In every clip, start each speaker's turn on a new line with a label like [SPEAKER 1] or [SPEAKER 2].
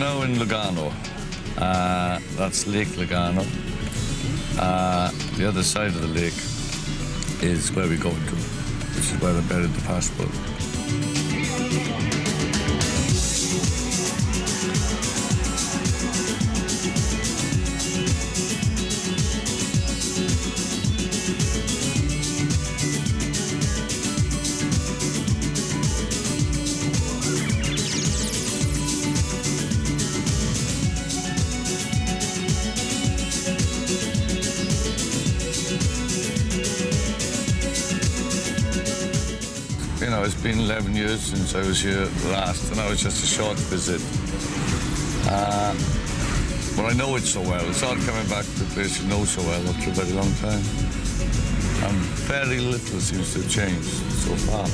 [SPEAKER 1] now in Lugano. That's Lake Lugano. The other side of the lake is where we're going to, which is where I buried the passport. You know, it's been 11 years since I was here last, and that was just a short visit. But I know it so well. It's odd coming back to a place you know so well after a very long time. And very little seems to have changed so far.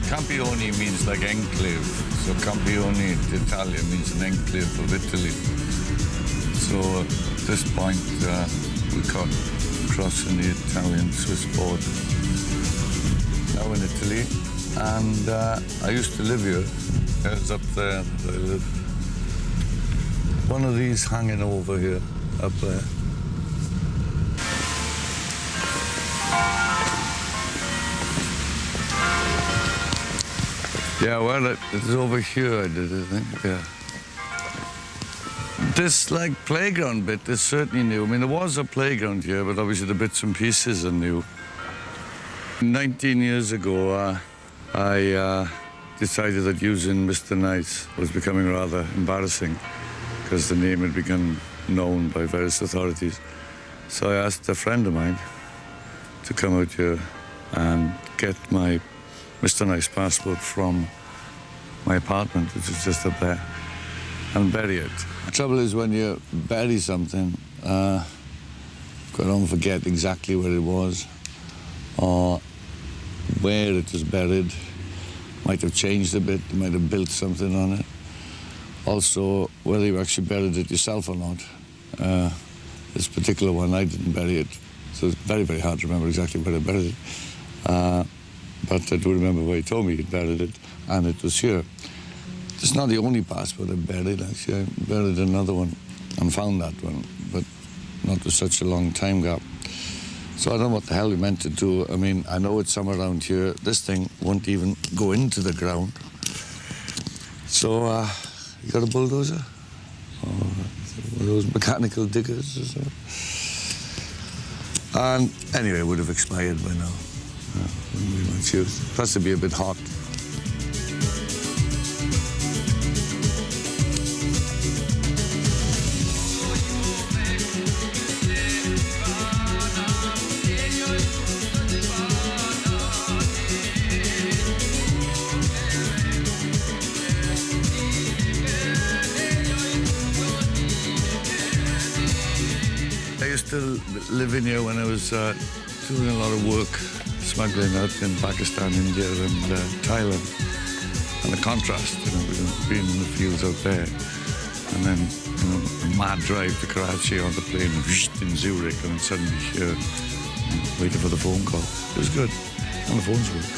[SPEAKER 1] Campione means like enclave. So Campione in Italian means an enclave of Italy. So at this point, we cut crossing the Italian-Swiss border. Now in Italy. And I used to live here. It's up there that I live. One of these hanging over here, up there. Yeah, well, it was over here I did it, I think, yeah. This, like, playground bit is certainly new. I mean, there was a playground here, but obviously the bits and pieces are new. 19 years ago, I decided that using Mr. Nice was becoming rather embarrassing because the name had become known by various authorities. So I asked a friend of mine to come out here and get my Mr. Nice passport from my apartment, which is just up there, and bury it. The trouble is when you bury something, quite often forget exactly where it was or where it was buried. Might have changed a bit, you might have built something on it. Also, whether you actually buried it yourself or not. This particular one, I didn't bury it, so it's very, very hard to remember exactly where I buried it. But I do remember where he told me he'd buried it, and it was here. It's not the only passport I buried, actually. I buried another one and found that one, but not with such a long time gap. So I don't know what the hell he meant to do. I mean, I know it's somewhere around here. This thing won't even go into the ground. So, you got a bulldozer? Or one of those mechanical diggers or so? And anyway, it would have expired by now. Wouldn't be much use. Plus, it'd be a bit hot. I used to live in here when I was doing a lot of work smuggling out in Pakistan, India, and Thailand. And the contrast, you know, being in the fields out there, and then, you know, a mad drive to Karachi on the plane, in Zurich, and then suddenly here, waiting for the phone call. It was good, and the phones worked.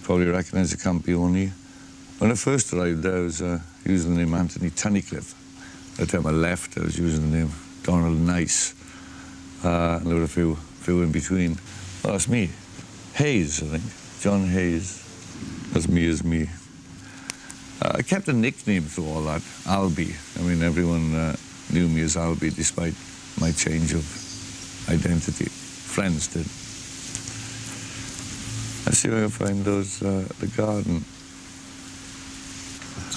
[SPEAKER 1] Probably recognise the Campione. When I first arrived there, I was using the name Anthony Tunnicliffe. By the time I left, I was using the name Donald Nice. And there were a few in between. Well, that's me. Hayes, I think. John Hayes. That's me as me. I kept a nickname through all that, Albie. I mean, everyone knew me as Albie despite my change of identity. Friends did. Let's see if I can find those, the garden.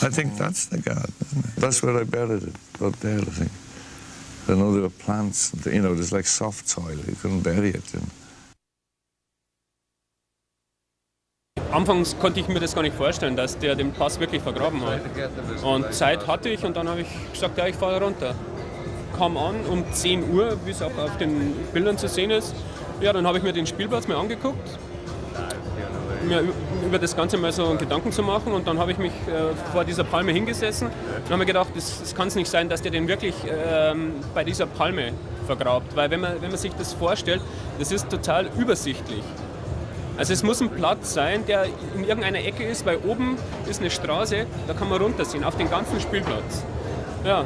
[SPEAKER 1] I think that's the garden, isn't it? That's where I buried it, out there, I think. I know there were plants, you know, there's like soft soil, you couldn't bury it in.
[SPEAKER 2] Anfangs konnte ich mir das gar nicht vorstellen, dass der den Pass wirklich vergraben hat. Und Zeit hatte ich und dann habe ich gesagt, ja, ich fahre runter. Kam an um 10 Uhr, wie es auch auf den Bildern zu sehen ist. Ja, dann habe ich mir den Spielplatz mal angeguckt, mir über das Ganze mal so einen Gedanken zu machen und dann habe ich mich vor dieser Palme hingesessen und habe mir gedacht, das kann es nicht sein, dass der den wirklich bei dieser Palme vergrabt. Weil wenn man sich das vorstellt, das ist total übersichtlich. Also es muss ein Platz sein, der in irgendeiner Ecke ist, weil oben ist eine Straße, da kann man runtersehen, auf den ganzen Spielplatz. Ja,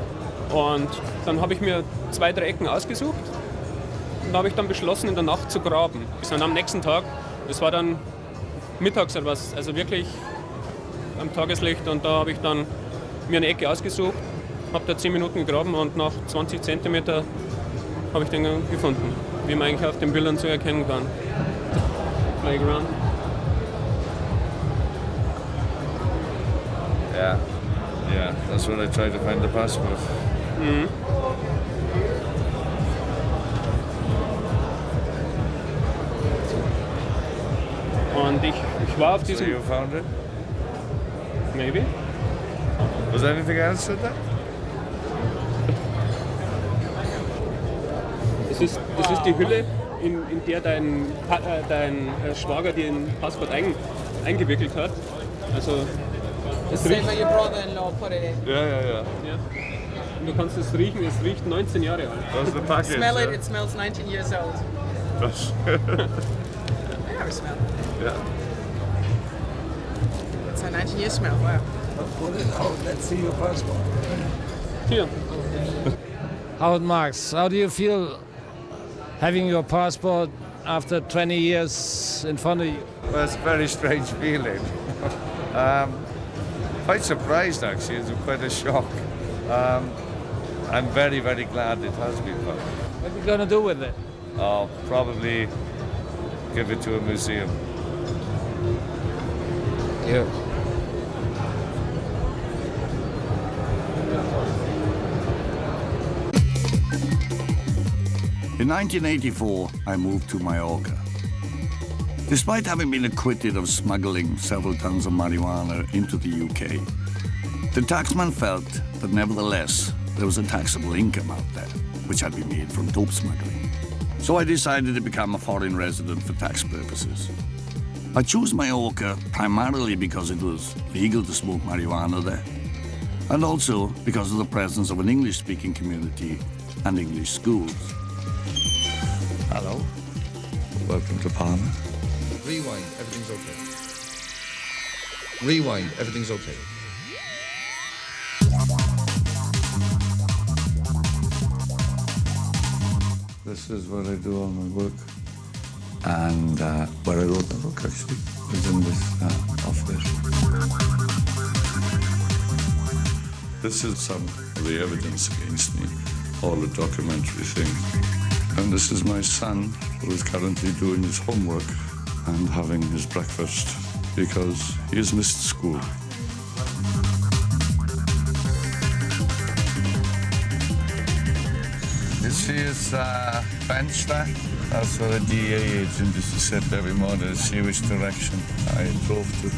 [SPEAKER 2] und dann habe ich mir 2, 3 Ecken ausgesucht und da habe ich dann beschlossen, in der Nacht zu graben. Bis dann am nächsten Tag, das war dann mittags oder was, also wirklich am Tageslicht und da habe ich dann mir eine Ecke ausgesucht, habe da 10 Minuten gegraben und nach 20 Zentimeter habe ich den gefunden, wie man eigentlich auf den Bildern so erkennen kann. Playground.
[SPEAKER 1] Yeah, that's when I tried to find the passport.
[SPEAKER 2] Mhm. Und ich war auf diesem...
[SPEAKER 1] So you found it?
[SPEAKER 2] Maybe.
[SPEAKER 1] Was anything else in there?
[SPEAKER 2] Das ist die Hülle, in der dein Schwager den Passport eingewickelt hat. Also es
[SPEAKER 3] Same
[SPEAKER 2] riecht,
[SPEAKER 3] way your brother-in-law put it in.
[SPEAKER 1] Yeah.
[SPEAKER 2] ja. Und du kannst es riechen 19 Jahre alt.
[SPEAKER 1] That's the package.
[SPEAKER 3] Smell it, it smells 19 years old. I never smell it.
[SPEAKER 1] Yeah.
[SPEAKER 3] It's a 19-year smell, wow.
[SPEAKER 4] Let's see your passport.
[SPEAKER 2] Hier.
[SPEAKER 4] Howard Marks, how do you feel having your passport after 20 years in front of you?
[SPEAKER 1] Well, it's a very strange feeling. Quite surprised, actually. It's quite a shock. I'm very, very glad it has been found.
[SPEAKER 4] What are you going to do with it?
[SPEAKER 1] I'll probably give it to a museum.
[SPEAKER 4] Yeah.
[SPEAKER 1] In 1984, I moved to Mallorca. Despite having been acquitted of smuggling several tons of marijuana into the UK, the taxman felt that nevertheless there was a taxable income out there, which had been made from dope smuggling. So I decided to become a foreign resident for tax purposes. I chose Mallorca primarily because it was legal to smoke marijuana there, and also because of the presence of an English-speaking community and English schools. Hello. Welcome to Palma.
[SPEAKER 5] Rewind, everything's okay. Rewind, everything's okay.
[SPEAKER 1] This is where I do all my work. And where I wrote the book, actually, was in this office. This is some of the evidence against me, all the documentary things. And this is my son, who is currently doing his homework and having his breakfast because he has missed school. You see his bench there? That's where the DA agent used to sit every morning to see which direction I drove to.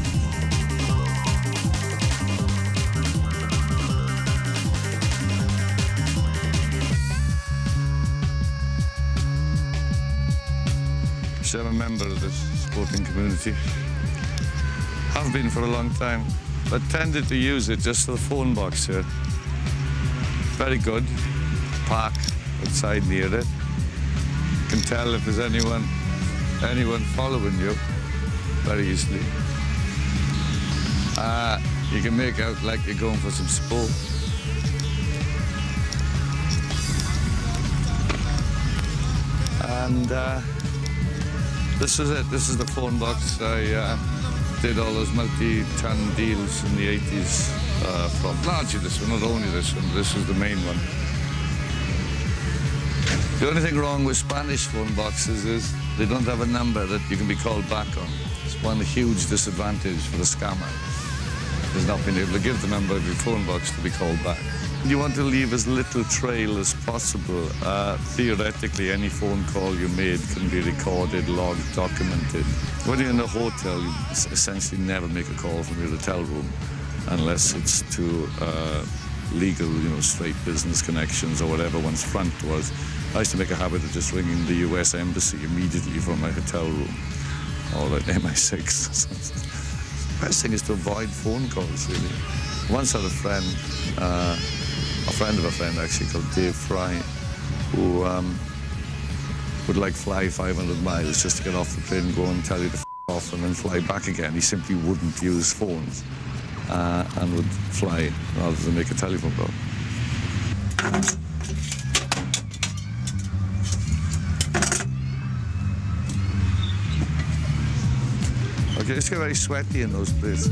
[SPEAKER 1] I'm a member of this sporting community. Have been for a long time, but tended to use it just for the phone box here. Very good. Park outside near it. You can tell if there's anyone following you very easily. You can make out like you're going for some sport. And this is it. This is the phone box. I did all those multi-ton deals in the 80s from largely this one, not only this one, this is the main one. The only thing wrong with Spanish phone boxes is they don't have a number that you can be called back on. It's one huge disadvantage for the scammer. There's not being able to give the number of your phone box to be called back. You want to leave as little trail as possible. Theoretically, any phone call you made can be recorded, logged, documented. When you're in a hotel, you essentially never make a call from your hotel room unless it's to legal, straight business connections or whatever one's front was. I used to make a habit of just ringing the US Embassy immediately from my hotel room, or the MI6. The best thing is to avoid phone calls, really. Once I had a friend of a friend actually, called Dave Fry, who would fly 500 miles just to get off the plane, go and tell you to f off and then fly back again. He simply wouldn't use phones and would fly rather than make a telephone call. Okay, it's get very sweaty in those places.